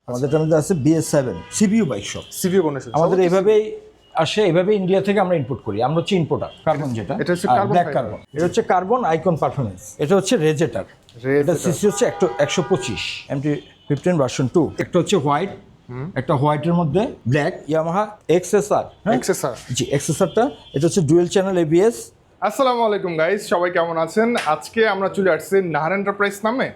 আমাদের মধ্যে আছে BS7 CPU bike shop. সিভিও condition আমাদের এইভাবেই আসে, এইভাবে ইন্ডিয়া থেকে আমরা ইম্পোর্ট করি। আমরা হচ্ছে ইম্পোর্টার কার্বন, যেটা এটা হচ্ছে ব্ল্যাক carbon fiber। কার্বন। এটা হচ্ছে কার্বন আইকন পারফরমেন্স। এটা হচ্ছে রেজেটার। এটা সিসি হচ্ছে 125 MT-15 ভার্সন 2। একটা হচ্ছে হোয়াইট, একটা হোয়াইটের মধ্যে ব্ল্যাক ইয়ামাহা এক্সএসআর। এক্সেসর। জি, এক্সএসআরটা এটা হচ্ছে ডুয়েল চ্যানেল ABS। আসসালামু আলাইকুম গাইস, সবাই কেমন আছেন? আজকে আমরা চলে আসছি নাহার এন্টারপ্রাইজ নামে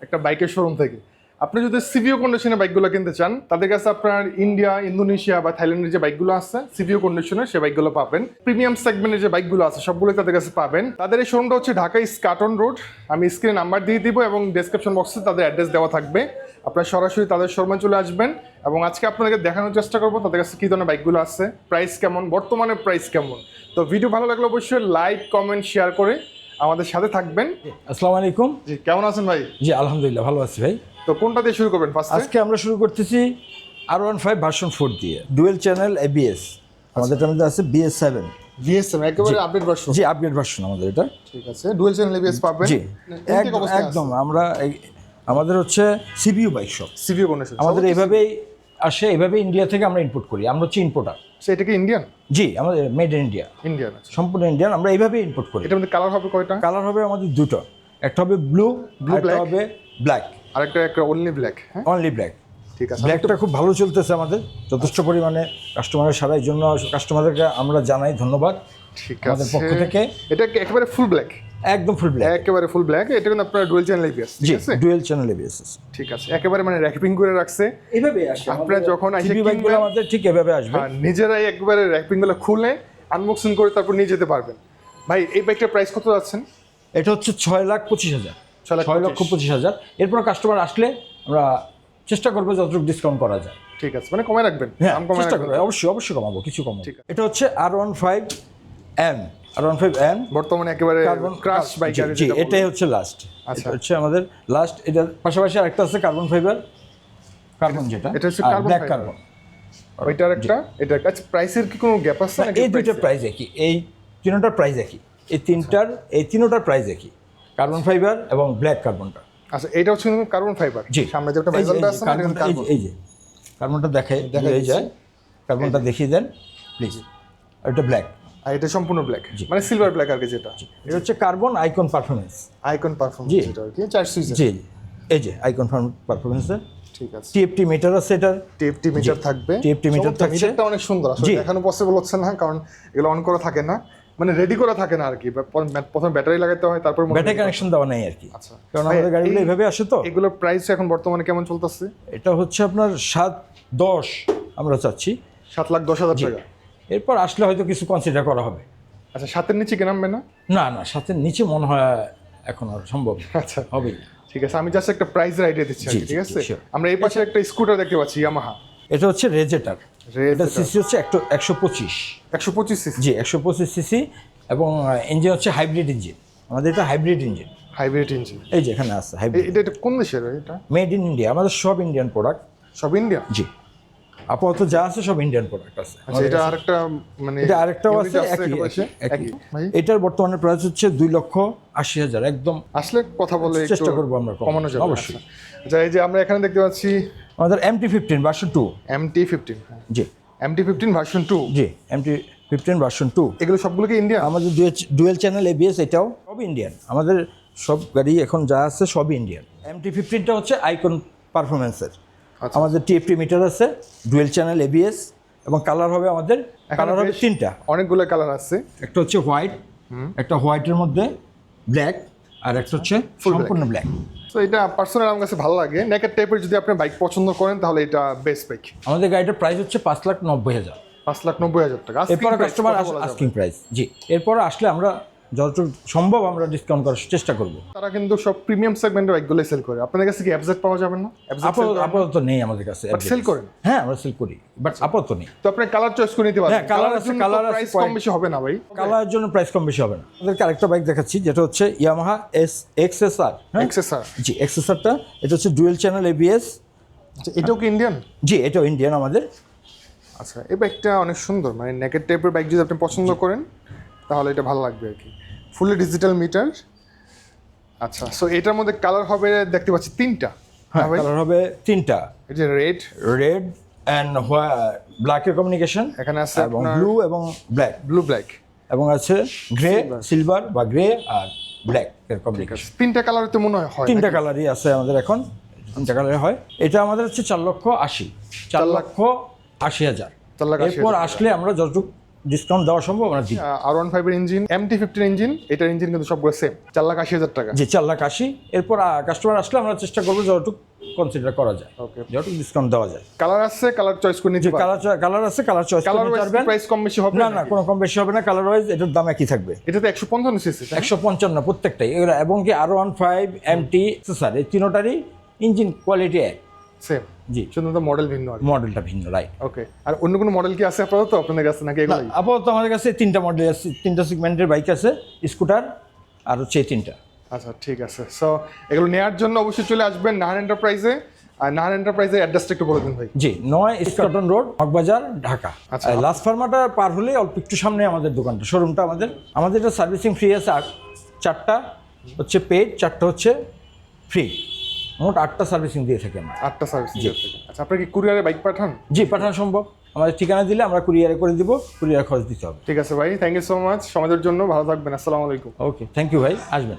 একটা বাইকের শোরুম থেকে। আপনি যদি সিভিও কন্ডিশনের বাইকগুলো কিনতে চান, তাদের কাছে আপনার ইন্ডিয়া, ইন্দোনেশিয়া বা থাইল্যান্ডের যে বাইকগুলো আছে সিভিও কন্ডিশনের, সেই বাইকগুলো পাবেন। প্রিমিয়াম সেগমেন্টের যে বাইকগুলো আছে সবগুলো তাদের কাছে পাবেন। তাদের এই শোরুমটা হচ্ছে ঢাকা স্কাটন রোড। আমি স্ক্রিনে নাম্বার দিয়ে দিব এবং ডেসক্রিপশন বক্সে তাদের অ্যাড্রেস দেওয়া থাকবে। আপনারা সরাসরি তাদের শোরুমে চলে আসবেন এবং আজকে আপনাদেরকে দেখানোর চেষ্টা করবো তাদের কাছে কী ধরনের বাইকগুলো আছে, প্রাইস কেমন, বর্তমানে প্রাইস কেমন। তো ভিডিও ভালো লাগলে অবশ্যই লাইক, কমেন্ট, শেয়ার করে আমাদের সাথে থাকবেন। আসসালামু আলাইকুম। জি, কেমন আছেন ভাই? জি আলহামদুলিল্লাহ, ভালো আছি ভাই। তো কোনটা দিয়ে শুরু করবেন ফার্স্টে? আজকে আমরা শুরু করতেছি R15 ভার্সন 4 দিয়ে, ডুয়েল চ্যানেল ABS। আমাদের মধ্যে আছে BS7 ভিএসএম একেবারে আপডেট ভার্সন। জি, আপগ্রেড ভার্সন আমাদের এটা। ঠিক আছে, ডুয়াল চ্যানেল এবিএস পাবেন। জি, একদম আমরা আমাদের হচ্ছে সিপিইউ বাইক শপ। সিভিও কন্ডিশন আমাদের এইভাবেই আসে, এইভাবে ইন্ডিয়া থেকে আমরা ইম্পোর্ট করি। আমরা হচ্ছে ইম্পোর্টার। সেটা কি ইন্ডিয়ান? জি, আমাদের মেড ইন ইন্ডিয়া, ইন্ডিয়ান আছে। সম্পূর্ণ ইন্ডিয়ান। আমরা এইভাবেই ইম্পোর্ট করি। এটার মধ্যে কালার হবে কয়টা? কালার হবে আমাদের দুটো, একটা হবে ব্লু, একটা black? হবে ব্ল্যাক। আরেকটা একটা অনলি ব্ল্যাক। হ্যাঁ, অনলি ব্ল্যাক। ঠিক আছে। ব্ল্যাকটা খুব ভালো চলতেছে আমাদের, যথেষ্ট পরিমাণে কাস্টমারের সারাই জন্য কাস্টমারদেরকে আমরা জানাই ধন্যবাদ ঠিক আমাদের আছে। পক্ষ থেকে। এটা কি একেবারে ফুল ব্ল্যাক? একদম ফুল ব্ল্যাক। একেবারে ফুল ব্ল্যাক। এটা কিন্তু আপনার ডুয়াল চ্যানেল এবিএস, জি, ঠিক আছে? Dual channel ABS। ঠিক আছে, একেবারে মানে র্যাপিং করে রাখছে। এইভাবে আসে আপনারা যখন এসে সিপি বাইকগুলো কিনবেন, আমাদের ঠিক এভাবে আসবে। নিজেরাই একবারে র্যাপিং গুলো খুলে আনবক্সিং করে তারপর নিয়ে যেতে পারবেন। ভাই এই বাইকটার প্রাইস কত যাচ্ছেন? এটা হচ্ছে 6,25,000। 6,25,000। 6,25,000। এরপর কাস্টমার আসলে আমরা চেষ্টা করবো যতটুকু ডিসকাউন্ট করা যায়। ঠিক আছে, মানে কমায় রাখবেন। হ্যাঁ, দাম কমায় চেষ্টা রাখবেন। করবো, অবশ্যই কমাবো, কিছু কমাবো। ঠিক আছে। এটা হচ্ছে R15N বর্তমানে একেবারে ক্রাশ বাইক আর জি, এটাই হচ্ছে লাস্ট। আচ্ছা। এটা হচ্ছে আমাদের লাস্ট। এটার পাশাপাশি আরেকটা আছে কার্বন ফাইবার, কার্বন যেটা এটা হচ্ছে carbon ব্ল্যাক fiber। কার্বন। ওইটার একটা, এটা কাছে প্রাইসের কি কোনো গ্যাপ আছে নাকি? এই দুইটার প্রাইস একই, এই তিনটার প্রাইস একই, এই তিনটার প্রাইস একই, কার্বন ফাইবার এবং ব্ল্যাক কার্বনটা। আচ্ছা, এটা হচ্ছে কার্বন ফাইবার। জি, সামনে যে একটা ভেজলটা আছে না, এটা কিন্তু কার্বন। এই যে কার্বনটা দেখা দিচ্ছি। যায়, কার্বনটা দেখিয়ে দেন প্লিজ। এটা ব্ল্যাক, আর এটা সম্পূর্ণ ব্ল্যাক, মানে সিলভার ব্ল্যাক আর কি যেটা। এটা হচ্ছে carbon icon performance. Icon performance জি। যেটা আর কি 4 সুইচের। জি, এই যে আইকন পারফরমেন্সের ঠিক আছে। TFT মিটার আছে এটার। টিএফটি মিটার থাকবে। TFT মিটার চমৎকার, থাকছে। মিটারটা অনেক সুন্দর আসলে। জি। দেখানো পসিবল হচ্ছে না কারণ এগুলো অন করা থাকে না, মানে রেডি করা থাকে না আর কি। প্রথমে ব্যাটারি লাগাতে হয়, তারপর ব্যাটারি কানেকশন দেওয়া নেই আর কি। আচ্ছা, কারণ আমাদের গাড়িগুলো এইভাবে আসে তো। এগুলো প্রাইস এখন বর্তমানে কেমন চলতেছে? এটা হচ্ছে আপনার 7-10 আমরা চাচ্ছি। 7,10,000 জি। টাকা। এরপর আসলে হয়তো কিছু কনসিডার করা হবে। আচ্ছা, 7-এর নিচে কি নামবে না? না, সাথে নিচে মনে হয় এখন আর সম্ভব না। আচ্ছা, হবেই না। ঠিক আছে। আমি জাস্ট একটা প্রাইসের আইডিয়া দিচ্ছি আর জি, কি, ঠিক জি, আছে? sure। আমরা এই পাশে একটা স্কুটার দেখতে পাচ্ছি ইয়ামাহা। এটা হচ্ছে রেজেটার। এটা সিসি হচ্ছে 125। 125 সিসি। জি, 125 সিসি এবং ইঞ্জিন হচ্ছে হাইব্রিড ইঞ্জিন। আমাদের এটা হাইব্রিড ইঞ্জিন। Hybrid engine. এই যে এখানে আছে হাইব্রিড। এটা কোন দেশের এটা? Made in India. আমাদের সব ইন্ডিয়ান প্রোডাক্ট। সব ইন্ডিয়া? জি, আপাতত যা আছে সব ইন্ডিয়ান প্রোডাক্ট আছে। আচ্ছা, এটা আরেকটা মানে এটা আরেকটাও unit আছে একেবারে একই। ভাই এটার বর্তমানে প্রাইস হচ্ছে 2,80,000। একদম আসলে কথা বলে একটু চেষ্টা করবো আমরা কমানো যাবে। অবশ্যই। আচ্ছা, এই যে আমরা এখানে দেখতে পাচ্ছি আমাদের MT-15 ভার্সন 2। MT-15। জি, MT-15 ভার্সন 2। জি, MT-15 ভার্সন 2। এগুলো সবগুলো কি ইন্ডিয়া? আমাদের ডুয়েল চ্যানেল ABS, এটাও সব ইন্ডিয়ান। আমাদের সব গাড়ি এখন যা আছে সবই ইন্ডিয়ান। MT-15টা হচ্ছে আইকন পারফরমেন্সের। আচ্ছা। আমাদের TFT মিটার আছে, ডুয়েল চ্যানেল ABS এবং কালার হবে আমাদের, কালার হবে 3টা। অনেকগুলো কালার আছে। একটা হচ্ছে হোয়াইট, একটা হোয়াইটের মধ্যে ব্ল্যাক, আর একটা হচ্ছে সম্পূর্ণ ব্ল্যাক। তো এটা পার্সোনাল আমার কাছে ভালো লাগে। নেকেড টাইপের যদি আপনি বাইক পছন্দ করেন তাহলে এটা বেস্ট বাইক। আমাদের গাড়িটার প্রাইস হচ্ছে 5,90,000। 5,90,000 টাকা। এরপর কাস্টমার আস্কিং প্রাইস। জি, এরপর আসলে আমরা যতটুকু সম্ভব আমরা ডিসকাউন্ট করার চেষ্টা করব। তারা কিন্তু সব প্রিমিয়াম সেগমেন্টের বাইকগুলো সেল করে। আপনাদের কাছে কি এফজেড পাওয়া যাবে না? আপাতত নেই আমাদের কাছে। সেল করেন? হ্যাঁ, আমরা সেল করি, বাট আপাতত নেই। তো আপনি কালার চয়েস করে নিতে পারবেন। হ্যাঁ, কালার আছে, কালার আছে। প্রাইস কম বেশি হবে না ভাই? কালারের জন্য প্রাইস কম বেশি হবে না। আমাদেরকে আরেকটা বাইক দেখাচ্ছি, যেটা হচ্ছে ইয়ামাহা এক্সএসআর। এক্সেসর। জি, এক্সএসআরটা এটা হচ্ছে ডুয়েল চ্যানেল ABS। আচ্ছা, এটাও কি ইন্ডিয়ান? জি, এটাও ইন্ডিয়ান আমাদের। আচ্ছা, এই বাইকটা অনেক সুন্দর। মানে নেকেড টাইপের বাইক যদি আপনি পছন্দ করেন তাহলে এটা ভালো লাগবে আর কি। Fully digital meter. আচ্ছা, সো এটার মধ্যে কালার হবে দেখতে পাচ্ছি 3টা। হ্যাঁ ভাই কালার হবে তিনটা, এই যে রেড রেড অ্যান্ড ব্ল্যাকের কমিউনিকেশন, এখানে আছে এবং আপনার ব্লু এবং ব্ল্যাক, ব্লু ব্ল্যাক, এবং আছে গ্রে সিলভার বা গ্রে আর ব্ল্যাক এর কমিউনিকেশন। তিনটা কালার তো মনে হয় তিনটা কালারই আছে আমাদের এখন, তিনটা কালারে হয়। এটা আমাদের হচ্ছে 4,80,000, 4,80,000। 4,80,000 এরপর আসলে আমরা যতটুকু ডিসকাউন্ট দেওয়া সম্ভব আমরা দিই। R15 এর ইঞ্জিন, MT15 ইঞ্জিন, এটার ইঞ্জিন কিন্তু সবগুলো সেম, 4,80,000 টাকা। জি 4,80,000। এরপর কাস্টমার আসলে আমরা চেষ্টা করবো যতটুকু কনসিডার করা যায়, ওকে, যতটুকু ডিসকাউন্ট দেওয়া যায়। কালার আছে, কালার চয়েস করে নিতে যে পারবেন। কালার আছে, কালার চয়েস কালার করতে পারবেন। প্রাইস কম বেশি হবে না না, কোনো কম বেশি হবে না। কালার ওয়াইজ এটার দাম একই থাকবে। এটাতে 155 সিসি, 155 প্রত্যেকটাই এগুলো, এবং কি R15 MT স্যার এই তিনোটারই ইঞ্জিন কোয়ালিটি এক। সেম, জি, শুধু তো মডেল ভিন্ন আর কি। মডেলটা ভিন্ন, রাইট। ওকে, আর অন্য কোনো মডেল কি আছে আপাতত আপনাদের কাছে নাকি এগুলাই? আপাতত আমাদের কাছে তিনটা মডেল আছে, তিনটা সেগমেন্টের বাইক আছে, স্কুটার আর হচ্ছে এই তিনটা। আচ্ছা ঠিক আছে। সো এগুলো নেওয়ার জন্য অবশ্যই চলে আসবেন নাহার এন্টারপ্রাইজে। আর নাহার এন্টারপ্রাইজের অ্যাড্রেসটা একটু বলে দিন ভাই। জি, 9 স্কটন রোড, মগবাজার, ঢাকা। আচ্ছা। লাস্ট ফার্মাটা পার হলে অল্প একটু সামনে আমাদের দোকানটা, শোরুমটা আমাদের এটা সার্ভিসিং ফ্রি আছে। 4টা হচ্ছে পেড, 4টা হচ্ছে ফ্রি, মোট 8টা সার্ভিসিং দিয়ে থাকি আমরা। 8টা সার্ভিস দিয়ে থাকে। আচ্ছা, আপনারা কি কুরিয়ারে বাইক পাঠান? জি, পাঠানো সম্ভব। আমাদের ঠিকানা দিলে আমরা কুরিয়ারে করে দিব, কুরিয়ার খরচ দিতে হবে। ঠিক আছে ভাই, থ্যাংক ইউ সো মাচ সময়ের জন্য। ভালো থাকবেন, আসসালামু আলাইকুম। ওকে, থ্যাংক ইউ ভাই, আসবেন।